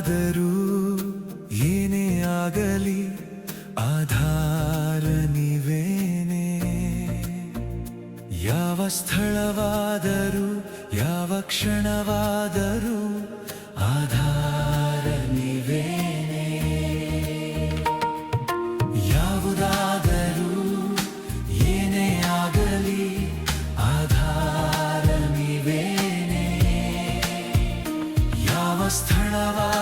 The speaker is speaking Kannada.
ಯಾವುದಾದರೂ ಏನೇ ಆಗಲಿ ಆಧಾರ ನೀವೇನೆ. ಯಾವ ಸ್ಥಳವಾದರೂ ಯಾವ ಕ್ಷಣವಾದರೂ ಆಧಾರ ನೀವೇನೆ. ಯಾವುದಾದರೂ ಏನೇ ಆಗಲಿ ಆಧಾರ ನೀವೇನೆ. ಯಾವ ಸ್ಥಳವಾದರೂ